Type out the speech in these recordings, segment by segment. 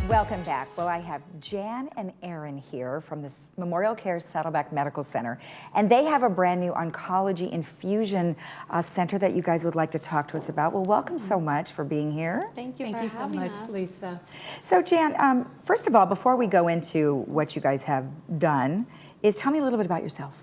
Welcome back. Well, I have Jan and Aaron here from the Memorial Care Saddleback Medical Center, and they have a brand new oncology infusion center that you guys would like to talk to us about. Well, welcome so much for being here. Thank you so much, Lisa. So, Jan, first of all, before we go into what you guys have done, tell me a little bit about yourself.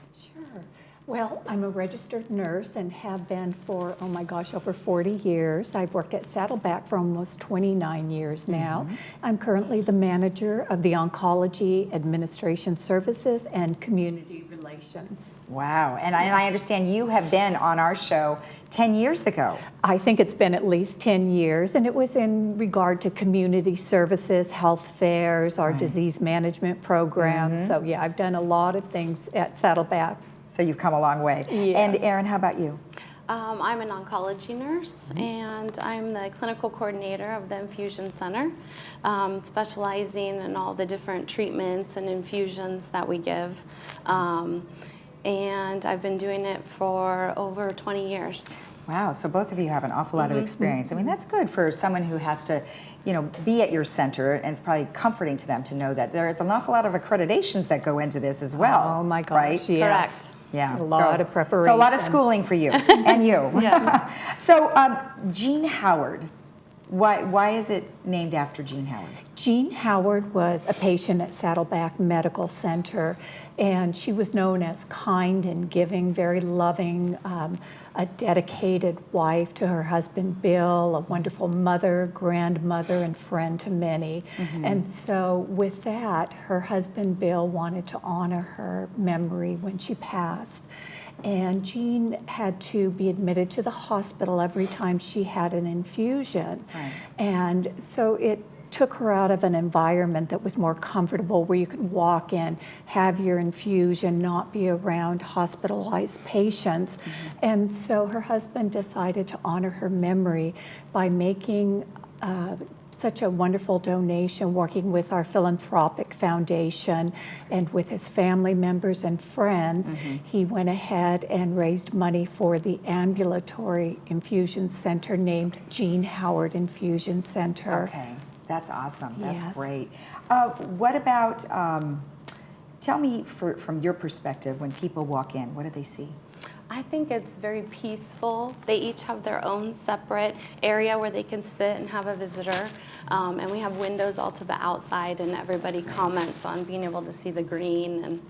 Well, I'm a registered nurse and have been for, oh my gosh, over 40 years. I've worked at Saddleback for almost 29 years now. I'm currently the manager of the Oncology Administration Services and Community Relations. Wow, and I understand you have been on our show 10 years ago. I think it's been at least 10 years, and it was in regard to community services, health fairs, our disease management program. So yeah, I've done a lot of things at Saddleback. So you've come a long way. Yes. And Aaron, how about you? I'm an oncology nurse, and I'm the clinical coordinator of the Infusion Center, specializing in all the different treatments and infusions that we give. And I've been doing it for over 20 years. Wow, so both of you have an awful lot of experience. I mean, that's good for someone who has to, be at your center, and it's probably comforting to them to know that there's an awful lot of accreditations that go into this as well. Oh my gosh, right? yes. Correct. Yeah. A lot of preparation. So a lot of schooling for you and you. Yes. So Jean Howard, why is it named after Jean Howard? Jean Howard was a patient at Saddleback Medical Center, and she was known as kind and giving, very loving, a dedicated wife to her husband Bill, a wonderful mother, grandmother, and friend to many. And so with that, her husband Bill wanted to honor her memory when she passed. And Jean had to be admitted to the hospital every time she had an infusion. And so it took her out of an environment that was more comfortable, where you could walk in, have your infusion, not be around hospitalized patients. And so her husband decided to honor her memory by making such a wonderful donation, working with our philanthropic foundation and with his family members and friends. He went ahead and raised money for the ambulatory infusion center named Jean Howard Infusion Center. Okay, that's awesome. That's Yes. great. What about, tell me from your perspective, when people walk in, what do they see? I think it's very peaceful. They each have their own separate area where they can sit and have a visitor. And we have windows all to the outside, and everybody comments on being able to see the green and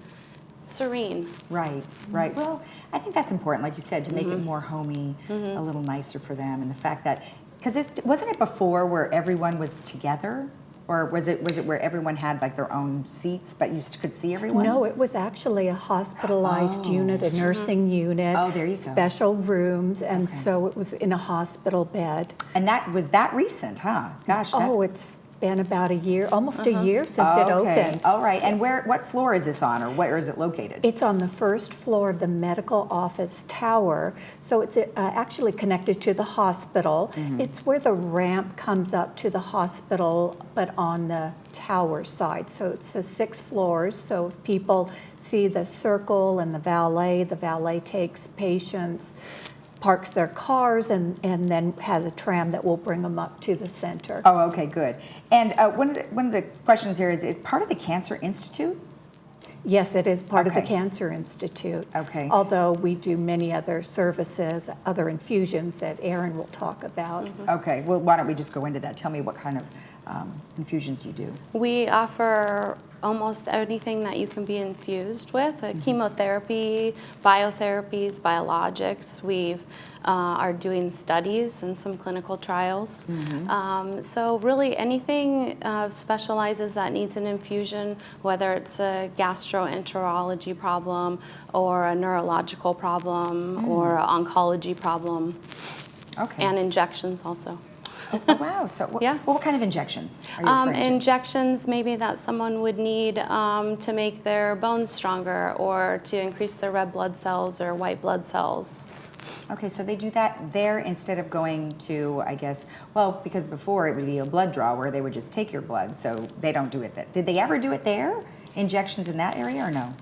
serene. Right, right. Well, I think that's important, like you said, to make it more homey, a little nicer for them. And the fact that, because wasn't it before where everyone was together? Or was it where everyone had like their own seats, but you could see everyone? No, it was actually a hospitalized unit, a nursing unit. Oh, there you go. Special rooms, and so it was in a hospital bed. And that was that recent, huh? Gosh, that's... Oh, it's been about a year, almost a year since it okay. opened. All right, and what floor is this on, or where is it located? It's on the first floor of the medical office tower, so it's actually connected to the hospital. It's where the ramp comes up to the hospital, but on the tower side. So it's 6 floors, so if people see the circle and the valet takes patients, parks their cars, and then has a tram that will bring them up to the center. Oh, okay, good. And one of the questions here is part of the Cancer Institute? Yes, it is part of the Okay. Cancer Institute. Okay. Although we do many other services, other infusions that Aaron will talk about. Okay, well, why don't we just go into that? Tell me what kind of infusions you do. We offer almost anything that you can be infused with, chemotherapy, biotherapies, biologics. We are doing studies and some clinical trials. So really anything specializes that needs an infusion, whether it's a gastroenterology problem or a neurological problem or an oncology problem, and injections also. Oh, wow, so what kind of injections are you referring to? Injections maybe that someone would need to make their bones stronger, or to increase their red blood cells or white blood cells. Okay, so they do that there instead of going to, I guess, well, because before it would be a blood draw where they would just take your blood, so they don't do it there. Did they ever do it there? injections in that area or no?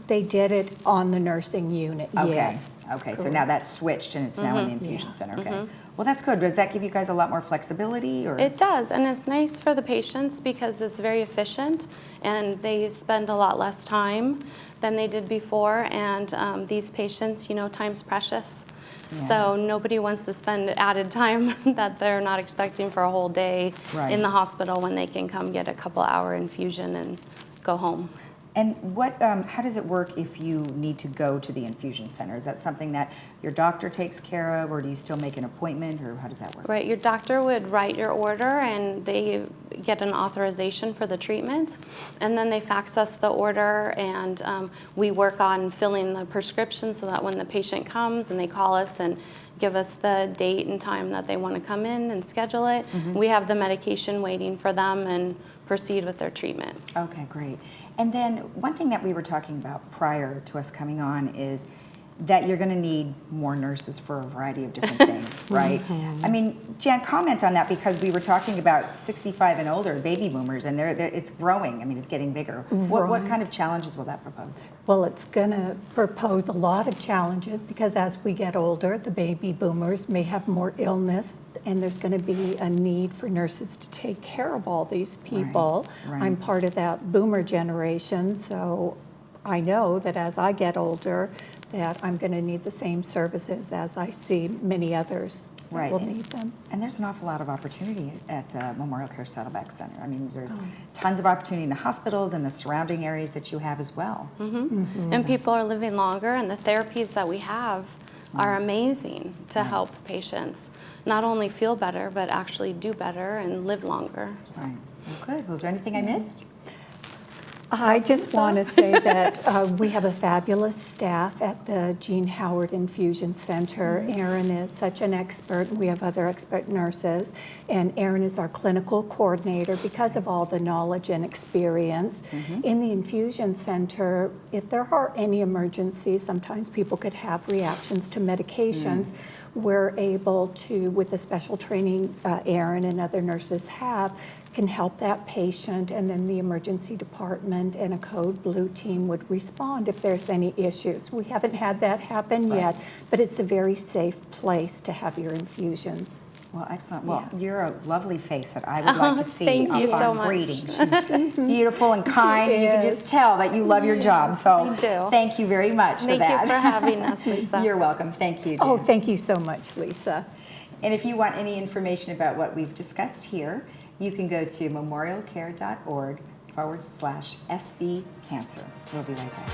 They did it on the nursing unit, Okay. yes. Okay, so now that's switched and it's now in the infusion center. Okay. Well, that's good. Does that give you guys a lot more flexibility? Or? It does, and it's nice for the patients because it's very efficient and they spend a lot less time than they did before. And these patients, you know, time's precious. Yeah. So nobody wants to spend added time that they're not expecting for a whole day in the hospital when they can come get a couple-hour infusion and go home. And what? How does it work if you need to go to the infusion center? Is that something that your doctor takes care of, or do you still make an appointment, or how does that work? Right, your doctor would write your order and they get an authorization for the treatment, and then they fax us the order, and we work on filling the prescription so that when the patient comes and they call us and give us the date and time that they want to come in and schedule it, we have the medication waiting for them and proceed with their treatment. Okay, great. And then one thing that we were talking about prior to us coming on is that you're going to need more nurses for a variety of different things, right? I mean, Jan, comment on that, because we were talking about 65 and older baby boomers, and it's growing. I mean, it's getting bigger. What kind of challenges will that propose? Well, it's going to propose a lot of challenges because as we get older, the baby boomers may have more illness, and there's going to be a need for nurses to take care of all these people. Right. I'm part of that boomer generation, so I know that as I get older, that I'm going to need the same services as I see many others that will need them. And there's an awful lot of opportunity at Memorial Care Saddleback Center. I mean, there's tons of opportunity in the hospitals and the surrounding areas that you have as well. And people are living longer, and the therapies that we have are amazing to help patients not only feel better, but actually do better and live longer. So. Right. Well, good. Was there anything I missed? I just want to say that we have a fabulous staff at the Jean Howard Infusion Center. Erin is such an expert, and we have other expert nurses. And Erin is our clinical coordinator because of all the knowledge and experience. In the infusion center, if there are any emergencies, sometimes people could have reactions to medications. We're able to, with the special training Erin and other nurses have, can help that patient, and then the emergency department and a code blue team would respond if there's any issues. We haven't had that happen yet, but it's a very safe place to have your infusions. Well, excellent. Well, you're a lovely face that I would like to see Thank you so much. greeting. She's beautiful and kind, and you can just tell that you love your job. So I do. Thank you very much for that. Thank you for having us, Lisa. You're welcome. Thank you, Jan. Oh, thank you so much, Lisa. And if you want any information about what we've discussed here, you can go to memorialcare.org/SB Cancer. We'll be right back.